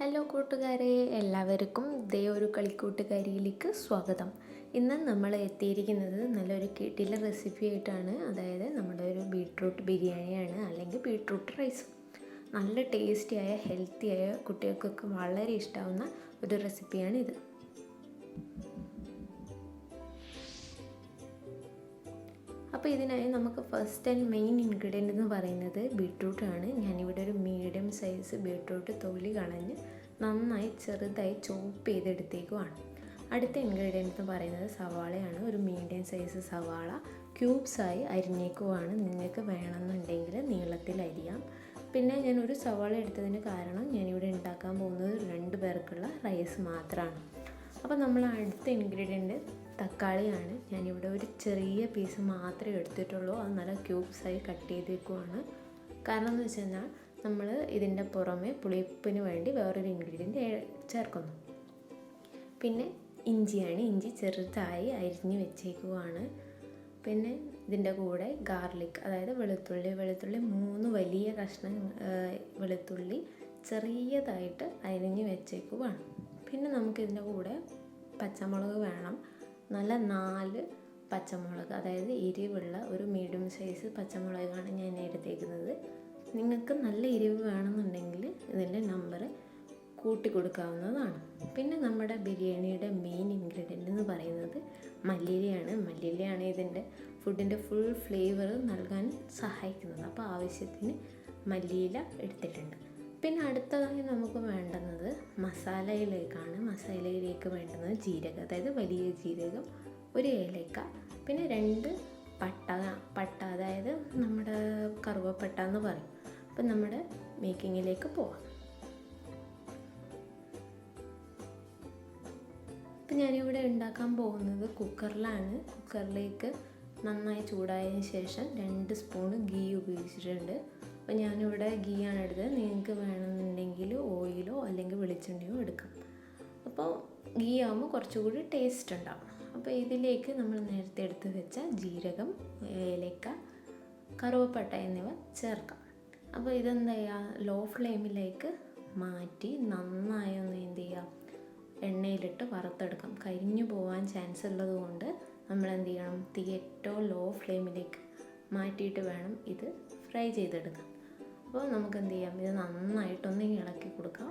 Hello കൂട്ടുകാരെ, എല്ലാവർക്കും ദേ ഒരു കളിക്കൂട്ടുകാരിയിലേക്ക് സ്വാഗതം. ഇന്ന് നമ്മൾ എത്തിയിരിക്കുന്നത് നല്ലൊരു കിടിലൻ റെസിപ്പി ആയിട്ടാണ്. അതായത് നമ്മുടെ ഒരു ബീട്രൂട്ട് ബിരിയാണിയാണ്, അല്ലെങ്കിൽ ബീട്രൂട്ട് റൈസ്. നല്ല ടേസ്റ്റിയായ ഹെൽത്തിയായ കുട്ടികൾക്കൊക്കെ വളരെ ഇഷ്ടമാവുന്ന ഒരു റെസിപ്പിയാണ് ഇത്. അപ്പോൾ ഇതിനായി നമുക്ക് ഫസ്റ്റ് ആൻഡ് മെയിൻ ഇൻഗ്രീഡിയൻ്റ് എന്ന് പറയുന്നത് ബീട്രൂട്ടാണ്. ഞാനിവിടെ ഒരു മീഡിയം സൈസ് ബീട്രൂട്ട് തൊലി കളഞ്ഞ് നന്നായി ചെറുതായി ചോപ്പ് ചെയ്തെടുത്തേക്കുവാണ്. അടുത്ത ഇൻഗ്രീഡിയൻ്റ് എന്ന് പറയുന്നത് സവാളയാണ്. ഒരു മീഡിയം സൈസ് സവാള ക്യൂബ്സായി അരിഞ്ഞേക്കുവാണ്. നിങ്ങൾക്ക് വേണമെന്നുണ്ടെങ്കിൽ നീളത്തിൽ അരിയാം. പിന്നെ ഞാൻ ഒരു സവാള എടുത്തതിന് കാരണം ഞാനിവിടെ ഉണ്ടാക്കാൻ പോകുന്നത് 2 പേർക്കുള്ള റൈസ് മാത്രമാണ്. അപ്പോൾ നമ്മൾ അടുത്ത ഇൻഗ്രീഡിയൻറ്റ് തക്കാളിയാണ്. ഞാനിവിടെ ഒരു ചെറിയ പീസ് മാത്രമേ എടുത്തിട്ടുള്ളൂ. അത് നല്ല ക്യൂബ്സായി കട്ട് ചെയ്തേക്കുവാണ്. കാരണം എന്ന് വെച്ച് കഴിഞ്ഞാൽ നമ്മൾ ഇതിൻ്റെ പുറമെ പുളിപ്പിന് വേണ്ടി വേറൊരു ഇൻഗ്രീഡിയൻറ്റ് ചേർക്കുന്നു. പിന്നെ ഇഞ്ചിയാണ്. ഇഞ്ചി ചെറുതായി അരിഞ്ഞ് വെച്ചേക്കുവാണ്. പിന്നെ ഇതിൻ്റെ കൂടെ ഗാർലിക്, അതായത് വെളുത്തുള്ളി 3 വലിയ കഷ്ണം വെളുത്തുള്ളി ചെറിയതായിട്ട് അരിഞ്ഞ് വെച്ചേക്കുവാണ്. പിന്നെ നമുക്കിതിൻ്റെ കൂടെ പച്ചമുളക് വേണം. നല്ല 4 പച്ചമുളക്, അതായത് എരിവുള്ള ഒരു മീഡിയം സൈസ് പച്ചമുളകാണ് ഞാൻ എടുത്തേക്കുന്നത്. നിങ്ങൾക്ക് നല്ല എരിവ് വേണമെന്നുണ്ടെങ്കിൽ ഇതിൻ്റെ നമ്പർ കൂട്ടി കൊടുക്കാവുന്നതാണ്. പിന്നെ നമ്മുടെ ബിരിയാണിയുടെ മെയിൻ ഇൻഗ്രീഡിയൻ്റ് എന്ന് പറയുന്നത് മല്ലിയിലയാണ് ഇതിൻ്റെ ഫുഡിൻ്റെ ഫുൾ ഫ്ലേവർ നൽകാൻ സഹായിക്കുന്നത്. അപ്പോൾ ആവശ്യത്തിന് മല്ലിയില എടുത്തിട്ടുണ്ട്. പിന്നെ അടുത്തതായി നമുക്ക് വേണ്ടുന്നത് മസാലയിലേക്ക് വേണ്ടുന്നത് ജീരകം, അതായത് വലിയ ജീരകം, 1 ഏലക്ക, പിന്നെ 2 പട്ട, അതായത് നമ്മുടെ കറുവപ്പട്ട എന്ന് പറയും. അപ്പം നമ്മുടെ മേക്കിങ്ങിലേക്ക് പോവാം. അപ്പം ഞാനിവിടെ ഉണ്ടാക്കാൻ പോകുന്നത് കുക്കറിലാണ്. കുക്കറിലേക്ക് നന്നായി ചൂടായതിന് ശേഷം 2 സ്പൂണ് ഗീ ഉപയോഗിച്ചിട്ടുണ്ട്. അപ്പോൾ ഞാനിവിടെ ഗീ ആണ് എടുത്തത്. നിങ്ങൾക്ക് വേണമെന്നുണ്ടെങ്കിൽ ഓയിലോ അല്ലെങ്കിൽ വെളിച്ചെണ്ണയോ എടുക്കാം. അപ്പോൾ ഗീ ആകുമ്പോൾ കുറച്ചുകൂടി ടേസ്റ്റ് ഉണ്ടാവും. അപ്പോൾ ഇതിലേക്ക് നമ്മൾ നേരത്തെ എടുത്ത് വെച്ച ജീരകം, ഏലക്ക, കറുവപ്പട്ട എന്നിവ ചേർക്കാം. അപ്പോൾ ഇതെന്താ ചെയ്യുക, ലോ ഫ്ലെയിമിലേക്ക് മാറ്റി നന്നായി ഒന്ന് എന്ത് ചെയ്യുക, എണ്ണയിലിട്ട് വറുത്തെടുക്കാം. കരിഞ്ഞു പോകാൻ ചാൻസ് ഉള്ളത് കൊണ്ട് നമ്മൾ എന്ത് ചെയ്യണം, തീ ഏറ്റവും ലോ ഫ്ലെയിമിലേക്ക് മാറ്റിയിട്ട് വേണം ഇത് ഫ്രൈ ചെയ്തെടുക്കാം. അപ്പോൾ നമുക്ക് എന്ത് ചെയ്യാം, ഇത് നന്നായിട്ടൊന്ന് ഇളക്കി കൊടുക്കാം.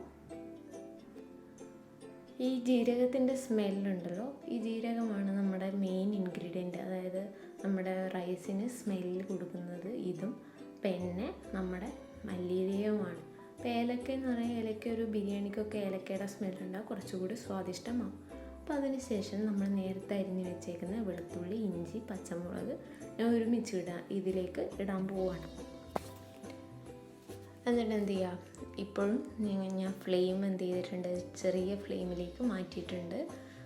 ഈ ജീരകത്തിൻ്റെ സ്മെല്ലുണ്ടല്ലോ, ഈ ജീരകമാണ് നമ്മുടെ മെയിൻ ഇൻഗ്രീഡിയൻറ്റ്. അതായത് നമ്മുടെ റൈസിന് സ്മെല്ല് കൊടുക്കുന്നത് ഇതും പിന്നെ നമ്മുടെ മല്ലിയിലയുമാണ്. അപ്പോൾ ഏലക്ക എന്ന് പറയുന്നത്, ഏലക്ക ഒരു ബിരിയാണിക്കൊക്കെ ഏലക്കയുടെ സ്മെല്ലുണ്ടാകും, കുറച്ചുകൂടി സ്വാദിഷ്ടമാകും. അപ്പോൾ അതിന് ശേഷം നമ്മൾ നേരത്തെ അരിഞ്ഞ് വെച്ചേക്കുന്ന വെളുത്തുള്ളി, ഇഞ്ചി, പച്ചമുളക് ഞാൻ ഒരുമിച്ച് ഇതിലേക്ക് ഇടാൻ പോവുകയാണ്. എന്നിട്ട് എന്ത് ചെയ്യുക, ഇപ്പോഴും ഞാൻ ഫ്ലെയിം എന്ത് ചെയ്തിട്ടുണ്ട്, ചെറിയ ഫ്ലെയിമിലേക്ക് മാറ്റിയിട്ടുണ്ട്.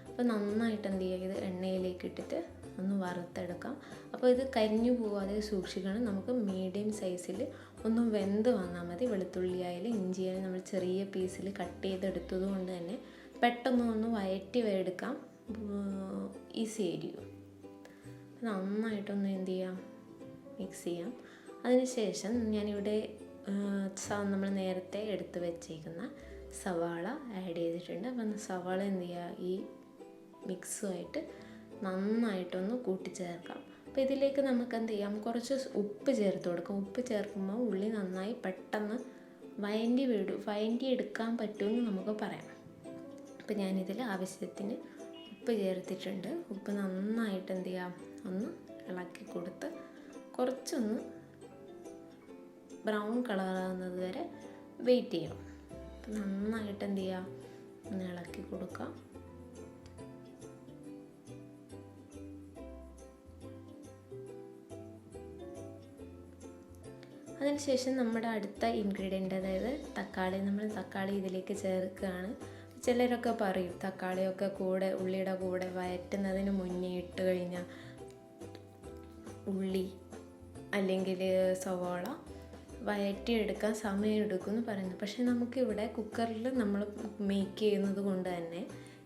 അപ്പോൾ നന്നായിട്ട് എന്ത് ചെയ്യുക, ഇത് എണ്ണയിലേക്ക് ഇട്ടിട്ട് ഒന്ന് വറുത്തെടുക്കാം. അപ്പോൾ ഇത് കരിഞ്ഞു പോകാതെ സൂക്ഷിക്കണം. നമുക്ക് മീഡിയം സൈസിൽ ഒന്ന് വെന്ത് വന്നാൽ മതി. വെളുത്തുള്ളി ആയാലും ഇഞ്ചി ആയാലും നമ്മൾ ചെറിയ പീസിൽ കട്ട് ചെയ്തെടുത്തത് കൊണ്ട് തന്നെ പെട്ടെന്ന് ഒന്ന് വഴറ്റി എടുക്കാം, ഈസി ആയിരിക്കും. നന്നായിട്ടൊന്ന് എന്ത് ചെയ്യാം, മിക്സ് ചെയ്യാം. അതിനുശേഷം ഞാനിവിടെ നമ്മൾ നേരത്തെ എടുത്ത് വെച്ചേക്കുന്ന സവാള ആഡ് ചെയ്തിട്ടുണ്ട്. അപ്പം സവാള എന്ത് ചെയ്യുക, ഈ മിക്സുമായിട്ട് നന്നായിട്ടൊന്ന് കൂട്ടിച്ചേർക്കാം. അപ്പോൾ ഇതിലേക്ക് നമുക്ക് എന്ത് ചെയ്യാം, കുറച്ച് ഉപ്പ് ചേർത്ത് കൊടുക്കാം. ഉപ്പ് ചേർക്കുമ്പോൾ ഉള്ളി നന്നായി പെട്ടെന്ന് വഴണ്ടി എടുക്കാൻ പറ്റുമെന്ന് നമുക്ക് പറയാം. അപ്പോൾ ഞാനിതിൽ ആവശ്യത്തിന് ഉപ്പ് ചേർത്തിട്ടുണ്ട്. ഉപ്പ് നന്നായിട്ട് എന്ത് ചെയ്യാം, ഒന്ന് ഇളക്കി കൊടുത്ത് കുറച്ചൊന്ന് ബ്രൗൺ കളറാകുന്നത് വരെ വെയിറ്റ് ചെയ്യണം. അപ്പം നന്നായിട്ട് എന്ത് ചെയ്യുക, ഒന്ന് ഇളക്കി കൊടുക്കാം. അതിനുശേഷം നമ്മുടെ അടുത്ത ഇൻഗ്രീഡിയൻ്റ്, അതായത് നമ്മൾ തക്കാളി ഇതിലേക്ക് ചേർക്കുകയാണ്. ചിലരൊക്കെ പറയും തക്കാളിയൊക്കെ ഉള്ളിയുടെ കൂടെ വഴറ്റുന്നതിന് മുന്നേ ഇട്ട് കഴിഞ്ഞാൽ ഉള്ളി അല്ലെങ്കിൽ സവാള വഴറ്റിയെടുക്കാൻ സമയമെടുക്കും എന്ന് പറയുന്നത്. പക്ഷേ നമുക്കിവിടെ കുക്കറിൽ നമ്മൾ മേക്ക് ചെയ്യുന്നത് കൊണ്ട് തന്നെ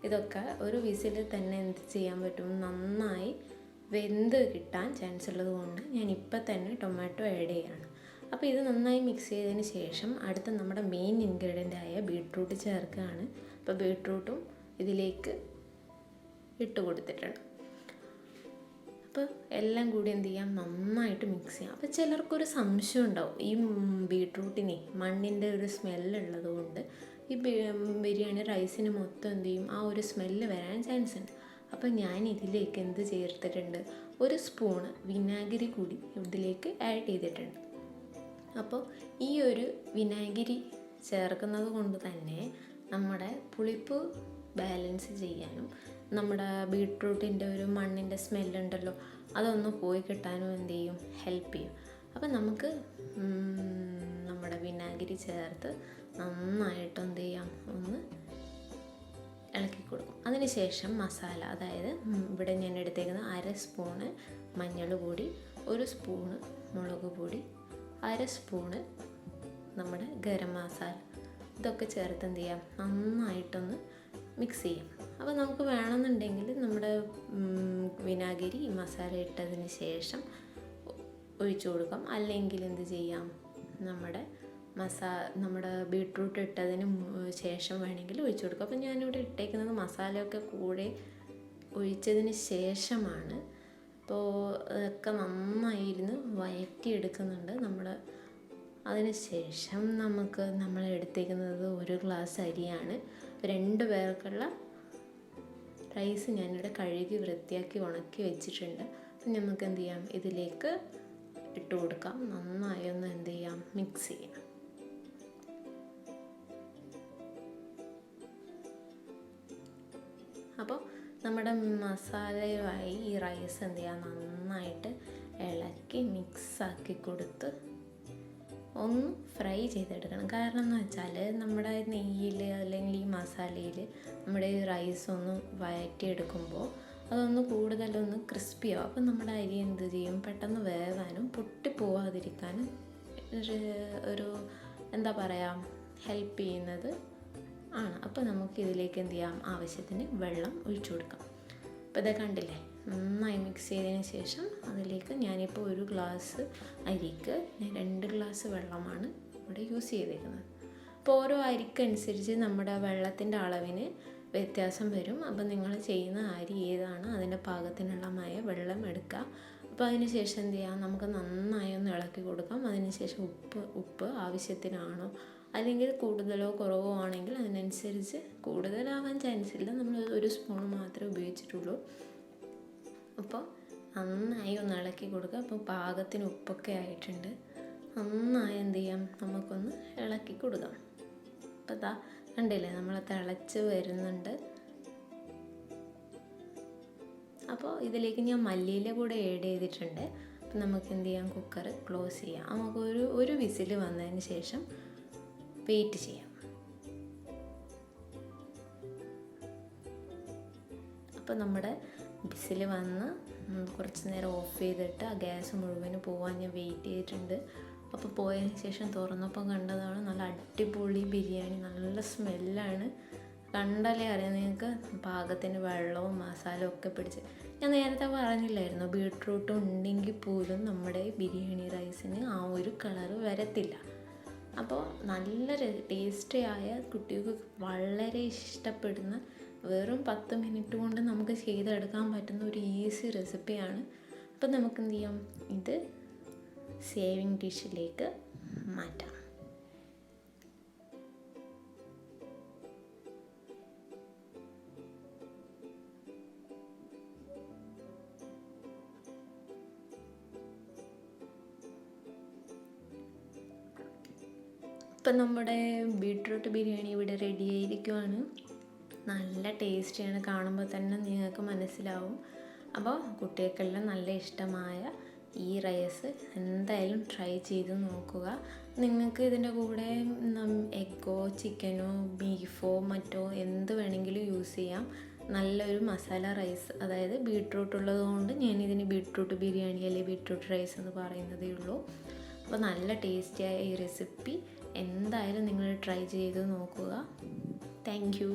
ഇതൊക്കെ ഒരു വിസിലിൽ തന്നെ എന്ത് ചെയ്യാൻ പറ്റും, നന്നായി വെന്ത് കിട്ടാൻ ചാൻസ് ഉള്ളത് കൊണ്ട് ഞാൻ ഇപ്പം തന്നെ ടൊമാറ്റോ ആഡ് ചെയ്യുകയാണ്. അപ്പോൾ ഇത് നന്നായി മിക്സ് ചെയ്തതിന് ശേഷം അടുത്ത നമ്മുടെ മെയിൻ ഇൻഗ്രീഡിയൻ്റ് ആയ ബീട്രൂട്ട് ചേർക്കുകയാണ്. അപ്പോൾ ബീട്രൂട്ടും ഇതിലേക്ക് ഇട്ട് കൊടുത്തിട്ടുണ്ട്. അപ്പോൾ എല്ലാം കൂടി എന്ത് ചെയ്യാം, നന്നായിട്ട് മിക്സ് ചെയ്യാം. അപ്പോൾ ചിലർക്കൊരു സംശയം ഉണ്ടാവും, ഈ ബീട്രൂട്ടിനെ മണ്ണിൻ്റെ ഒരു സ്മെല്ലുള്ളത് കൊണ്ട് ഈ ബിരിയാണി റൈസിന് മൊത്തം എന്ത് ചെയ്യും, ആ ഒരു സ്മെല്ല് വരാൻ ചാൻസ് ഉണ്ട്. അപ്പോൾ ഞാൻ ഇതിലേക്ക് എന്ത് ചേർത്തിട്ടുണ്ട്, ഒരു സ്പൂണ് വിനാഗിരി കൂടി ഇതിലേക്ക് ആഡ് ചെയ്തിട്ടുണ്ട്. അപ്പോൾ ഈ ഒരു വിനാഗിരി ചേർക്കുന്നത് കൊണ്ട് തന്നെ നമ്മുടെ പുളിപ്പ് ബാലൻസ് ചെയ്യാനും നമ്മുടെ ബീട്രൂട്ടിൻ്റെ ഒരു മണ്ണിൻ്റെ സ്മെല്ലുണ്ടല്ലോ അതൊന്ന് പോയി കിട്ടാനും എന്ത് ചെയ്യും, ഹെൽപ്പ് ചെയ്യും. അപ്പം നമുക്ക് നമ്മുടെ വിനാഗിരി ചേർത്ത് നന്നായിട്ട് എന്ത് ചെയ്യാം, ഒന്ന് ഇളക്കി കൊടുക്കും. അതിനുശേഷം മസാല, അതായത് ഇവിടെ ഞാൻ എടുത്തേക്കുന്നത് 1/2 സ്പൂണ് മഞ്ഞൾ പൊടി, 1 സ്പൂണ് മുളക് പൊടി, 1/2 സ്പൂണ് നമ്മുടെ ഗരം മസാല, ഇതൊക്കെ ചേർത്ത് എന്ത് ചെയ്യാം, നന്നായിട്ടൊന്ന് മിക്സ് ചെയ്യാം. അപ്പോൾ നമുക്ക് വേണമെന്നുണ്ടെങ്കിൽ നമ്മുടെ വിനാഗിരി മസാല ഇട്ടതിന് ശേഷം ഒഴിച്ചു കൊടുക്കാം. അല്ലെങ്കിൽ എന്ത് ചെയ്യാം, നമ്മുടെ ബീട്രൂട്ട് ഇട്ടതിന് ശേഷം വേണമെങ്കിൽ ഒഴിച്ചു കൊടുക്കാം. അപ്പോൾ ഞാനിവിടെ ഇട്ടേക്കുന്നത് മസാലയൊക്കെ കൂടെ ഒഴിച്ചതിന് ശേഷമാണ്. അപ്പോൾ അതൊക്കെ നന്നായിരുന്നു വഴറ്റിയെടുക്കുന്നുണ്ട് അതിന് ശേഷം നമ്മൾ എടുത്തേക്കുന്നത് 1 ഗ്ലാസ് അരിയാണ്. 2 പേർക്കുള്ള റൈസ് ഞാനിവിടെ കഴുകി വൃത്തിയാക്കി ഉണക്കി വെച്ചിട്ടുണ്ട്. അപ്പം നമുക്ക് എന്ത് ചെയ്യാം, ഇതിലേക്ക് ഇട്ട് കൊടുക്കാം. നന്നായി ഒന്ന് എന്ത് ചെയ്യാം, മിക്സ് ചെയ്യാം. അപ്പോൾ നമ്മുടെ മസാലയുമായി ഈ റൈസ് എന്ത് ചെയ്യാം, നന്നായിട്ട് ഇളക്കി മിക്സാക്കി കൊടുത്ത് ഒന്ന് ഫ്രൈ ചെയ്തെടുക്കണം. കാരണം എന്ന് വെച്ചാൽ നമ്മുടെ നെയ്യിൽ അല്ലെങ്കിൽ ഈ മസാലയിൽ നമ്മുടെ ഈ റൈസ് ഒന്ന് വഴറ്റിയെടുക്കുമ്പോൾ അതൊന്ന് കൂടുതലൊന്ന് ക്രിസ്പിയാവും. അപ്പം നമ്മുടെ അരി എന്ത് ചെയ്യും, പെട്ടെന്ന് വേവാനും പൊട്ടിപ്പോവാതിരിക്കാനും ഒരു എന്താ പറയുക, ഹെൽപ്പ് ചെയ്യുന്നത് ആണ്. അപ്പോൾ നമുക്ക് ഇതിലേക്ക് എന്ത് ചെയ്യാം, ആവശ്യത്തിന് വെള്ളം ഒഴിച്ചു കൊടുക്കാം. അപ്പോൾ ഇത് കണ്ടില്ലേ, നന്നായി മിക്സ് ചെയ്തതിന് ശേഷം അതിലേക്ക് ഞാനിപ്പോൾ 1 ഗ്ലാസ് അരിക്ക് 2 ഗ്ലാസ് വെള്ളമാണ് ഇവിടെ യൂസ് ചെയ്തിരിക്കുന്നത്. അപ്പോൾ ഓരോ അരിക്കനുസരിച്ച് നമ്മുടെ വെള്ളത്തിൻ്റെ അളവിന് വ്യത്യാസം വരും. അപ്പോൾ നിങ്ങൾ ചെയ്യുന്ന അരി ഏതാണ് അതിൻ്റെ പാകത്തിനുള്ള വെള്ളം എടുക്കുക. അപ്പോൾ അതിന് ശേഷം എന്ത് ചെയ്യാം, നമുക്ക് നന്നായി ഒന്ന് ഇളക്കി കൊടുക്കാം. അതിന് ശേഷം ഉപ്പ് ആവശ്യത്തിനാണോ, അല്ലെങ്കിൽ കൂടുതലോ കുറവോ ആണെങ്കിൽ അതിനനുസരിച്ച്, കൂടുതലാവാൻ ചാൻസ് ഇല്ല, നമ്മൾ 1 സ്പൂൺ മാത്രമേ ഉപയോഗിച്ചിട്ടുള്ളൂ. അപ്പോൾ നന്നായി ഒന്ന് ഇളക്കി കൊടുക്കുക. അപ്പോൾ പാകത്തിന് ഉപ്പൊക്കെ ആയിട്ടുണ്ട്. നന്നായി എന്ത് ചെയ്യാം, നമുക്കൊന്ന് ഇളക്കി കൊടുക്കാം. അപ്പോൾ ഇതാ കണ്ടില്ലേ, നമ്മൾ തിളച്ച് വരുന്നുണ്ട്. അപ്പോൾ ഇതിലേക്ക് ഞാൻ മല്ലിയില കൂടെ ആഡ് ചെയ്തിട്ടുണ്ട്. അപ്പം നമുക്ക് എന്ത് ചെയ്യാം, കുക്കർ ക്ലോസ് ചെയ്യാം. നമുക്ക് ഒരു വിസിൽ വന്നതിന് ശേഷം വെയിറ്റ് ചെയ്യാം. അപ്പോൾ നമ്മുടെ വിസിൽ വന്ന് കുറച്ച് നേരം ഓഫ് ചെയ്തിട്ട് ആ ഗ്യാസ് മുഴുവന് പോകാൻ ഞാൻ വെയിറ്റ് ചെയ്തിട്ടുണ്ട്. അപ്പോൾ പോയതിന് ശേഷം തുറന്നപ്പോൾ കണ്ടതാണ് നല്ല അടിപൊളി ബിരിയാണി. നല്ല സ്മെല്ലാണ്, കണ്ടാലേ അറിയാം നിങ്ങൾക്ക്. പാകത്തിന് വെള്ളവും മസാലയും ഒക്കെ പിടിച്ച്, ഞാൻ നേരത്തെ പറഞ്ഞില്ലായിരുന്നു, ബീട്രൂട്ട് ഉണ്ടെങ്കിൽ പോലും നമ്മുടെ ബിരിയാണി റൈസിന് ആ ഒരു കളറ് വരത്തില്ല. അപ്പോൾ നല്ല ടേസ്റ്റിയായ, കുട്ടികൾക്ക് വളരെ ഇഷ്ടപ്പെടുന്ന, വെറും 10 മിനിറ്റ് കൊണ്ട് നമുക്ക് ചെയ്തെടുക്കാൻ പറ്റുന്ന ഒരു ഈസി റെസിപ്പിയാണ്. അപ്പം നമുക്ക് എന്ത് ചെയ്യാം, ഇത് സേവിങ് ഡിഷിലേക്ക് മാറ്റാം. ഇപ്പം നമ്മുടെ ബീട്രൂട്ട് ബിരിയാണി ഇവിടെ റെഡി ആയിരിക്കുവാണ്. നല്ല ടേസ്റ്റിയാണ്, കാണുമ്പോൾ തന്നെ നിങ്ങൾക്ക് മനസ്സിലാവും. അപ്പോൾ കുട്ടികൾക്കെല്ലാം നല്ല ഇഷ്ടമായ ഈ റൈസ് എന്തായാലും ട്രൈ ചെയ്ത് നോക്കുക. നിങ്ങൾക്ക് ഇതിൻ്റെ കൂടെ എഗ്ഗോ ചിക്കനോ ബീഫോ മറ്റോ എന്ത് വേണമെങ്കിലും യൂസ് ചെയ്യാം. നല്ലൊരു മസാല റൈസ്, അതായത് ബീട്രൂട്ട് ഉള്ളത് കൊണ്ട് ഞാനിതിന് ബീട്രൂട്ട് ബിരിയാണി അല്ലെങ്കിൽ ബീട്രൂട്ട് റൈസ് എന്ന് പറയുന്നതേ ഉള്ളൂ. അപ്പോൾ നല്ല ടേസ്റ്റിയായ ഈ റെസിപ്പി എന്തായാലും നിങ്ങൾ ട്രൈ ചെയ്ത് നോക്കുക. Thank you.